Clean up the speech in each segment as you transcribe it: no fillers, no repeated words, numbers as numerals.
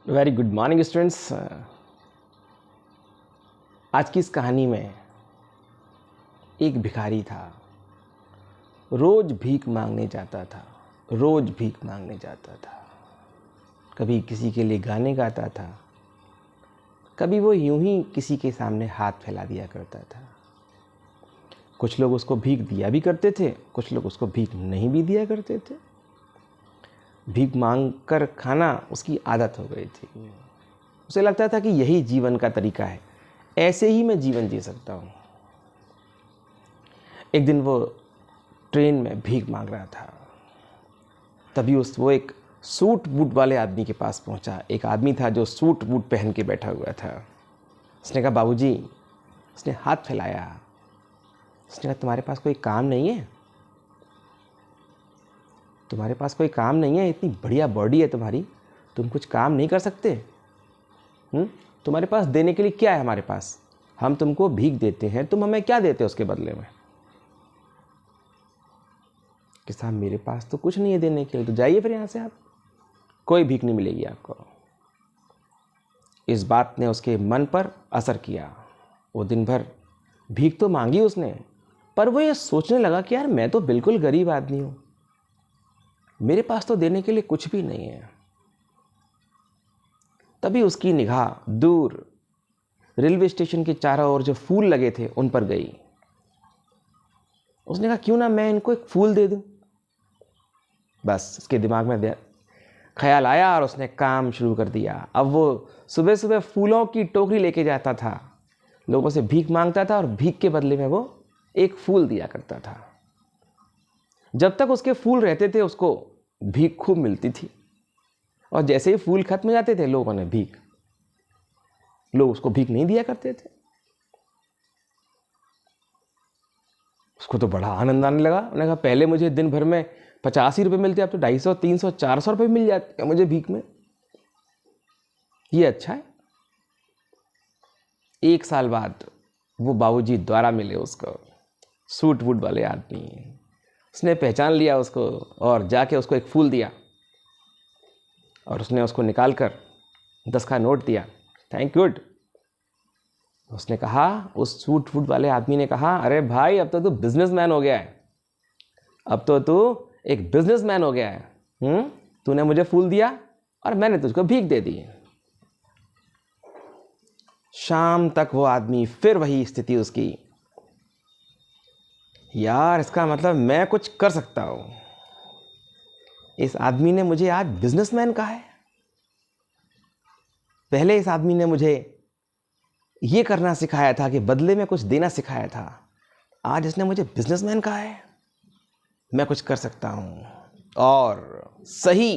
Very good morning students. आज की इस कहानी में एक भिखारी था। रोज भीख मांगने जाता था, रोज भीख मांगने जाता था। कभी किसी के लिए गाने गाता था, कभी वो यूं ही किसी के सामने हाथ फैला दिया करता था। कुछ लोग उसको भीख दिया भी करते थे, कुछ लोग उसको भीख नहीं भी दिया करते थे। भीख मांग कर खाना उसकी आदत हो गई थी। उसे लगता था कि यही जीवन का तरीका है, ऐसे ही मैं जीवन जी सकता हूँ। एक दिन वो ट्रेन में भीख मांग रहा था, तभी वो एक सूट बूट वाले आदमी के पास पहुंचा। एक आदमी था जो सूट बूट पहन के बैठा हुआ था। उसने कहा, बाबूजी। उसने हाथ फैलाया। उसने कहा, तुम्हारे पास कोई काम नहीं है? तुम्हारे पास कोई काम नहीं है? इतनी बढ़िया बॉडी है तुम्हारी, तुम कुछ काम नहीं कर सकते? तुम्हारे पास देने के लिए क्या है? हमारे पास, हम तुमको भीख देते हैं, तुम हमें क्या देते हो उसके बदले में? कि साहब मेरे पास तो कुछ नहीं है देने के लिए, तो जाइए फिर यहाँ से, आप कोई भीख नहीं मिलेगी आपको। इस बात ने उसके मन पर असर किया। वो दिन भर भीख तो मांगी उसने, पर वो ये सोचने लगा कि यार मैं तो बिल्कुल गरीब आदमी हूँ, मेरे पास तो देने के लिए कुछ भी नहीं है। तभी उसकी निगाह दूर रेलवे स्टेशन के चारों ओर जो फूल लगे थे उन पर गई। उसने कहा, क्यों ना मैं इनको एक फूल दे दूं। बस उसके दिमाग में ख्याल आया और उसने काम शुरू कर दिया। अब वो सुबह सुबह फूलों की टोकरी लेके जाता था, लोगों से भीख मांगता था और भीख के बदले में वो एक फूल दिया करता था। जब तक उसके फूल रहते थे उसको भीख खूब मिलती थी, और जैसे ही फूल खत्म हो जाते थे लोग उसको भीख नहीं दिया करते थे। उसको तो बड़ा आनंद आने लगा। उन्होंने कहा, पहले मुझे दिन भर में 85 रुपये मिलते, अब तो 250, 300, 400 रुपये मिल जाते हैं मुझे भीख में। ये अच्छा है। 1 साल बाद वो बाबूजी द्वारा मिले उसको, सूट वूट वाले आदमी। उसने पहचान लिया उसको और जाके उसको एक फूल दिया, और उसने उसको निकाल कर 10 का नोट दिया। Thank good. उसने कहा, उस सूट वूट वाले आदमी ने कहा, अरे भाई अब तो तू बिजनेसमैन हो गया है, अब तो तू एक बिजनेसमैन हो गया है। तूने मुझे फूल दिया और मैंने तुझको भीख दे दी। शाम तक वो आदमी, फिर वही स्थिति उसकी। यार इसका मतलब मैं कुछ कर सकता हूं। इस आदमी ने मुझे आज बिजनेसमैन कहा है, पहले इस आदमी ने मुझे ये करना सिखाया था कि बदले में कुछ देना सिखाया था, आज इसने मुझे बिजनेसमैन कहा है। मैं कुछ कर सकता हूं। और सही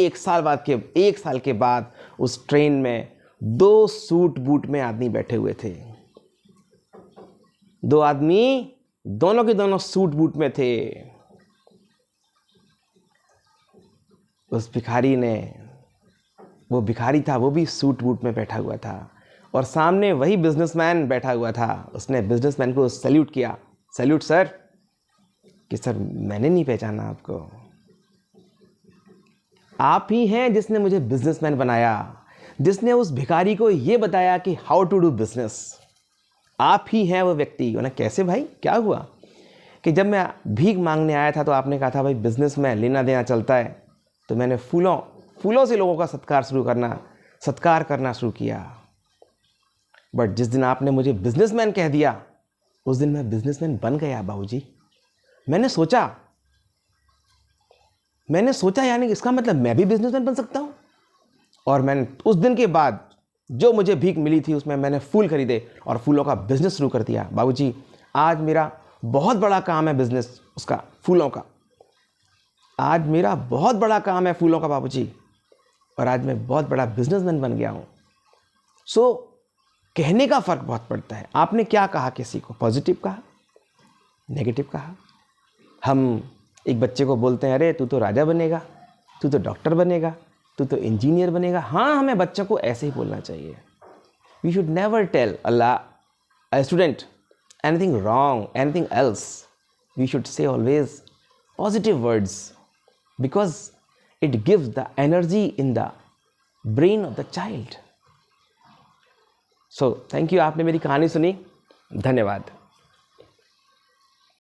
1 साल के बाद उस ट्रेन में 2 सूट बूट में आदमी बैठे हुए थे। 2 आदमी, दोनों के दोनों सूट बूट में थे। उस भिखारी ने, वो भिखारी था, वो भी सूट बूट में बैठा हुआ था, और सामने वही बिजनेसमैन बैठा हुआ था। उसने बिजनेसमैन को सैल्यूट किया। Salute sir. कि सर मैंने नहीं पहचाना आपको, आप ही हैं जिसने मुझे बिजनेसमैन बनाया, जिसने उस भिखारी को ये बताया कि हाउ टू डू बिजनेस। आप ही हैं वो व्यक्ति। उन्हें कैसे भाई, क्या हुआ? कि जब मैं भीख मांगने आया था तो आपने कहा था भाई बिजनेस में लेना देना चलता है, तो मैंने फूलों से लोगों का सत्कार करना शुरू किया। बट जिस दिन आपने मुझे बिजनेसमैन कह दिया, उस दिन मैं बिजनेसमैन बन गया बाबूजी। मैंने सोचा यानी इसका मतलब मैं भी बिजनेसमैन बन सकता हूँ। और मैंने उस दिन के बाद जो मुझे भीख मिली थी उसमें मैंने फूल खरीदे और फूलों का बिजनेस शुरू कर दिया। बाबूजी आज मेरा बहुत बड़ा काम है बिजनेस उसका, फूलों का। आज मेरा बहुत बड़ा काम है फूलों का बाबूजी, और आज मैं बहुत बड़ा बिजनेसमैन बन गया हूँ। सो कहने का फर्क बहुत पड़ता है। आपने क्या कहा, किसी को पॉजिटिव कहा, नेगेटिव कहा। हम एक बच्चे को बोलते हैं, अरे तू तो राजा बनेगा, तू तो डॉक्टर बनेगा, तू तो इंजीनियर बनेगा। हाँ, हमें बच्चों को ऐसे ही बोलना चाहिए। We should never tell a student anything wrong, anything else. We should say always positive words, because it gives the energy in the brain of the child. So thank you, आपने मेरी कहानी सुनी, धन्यवाद।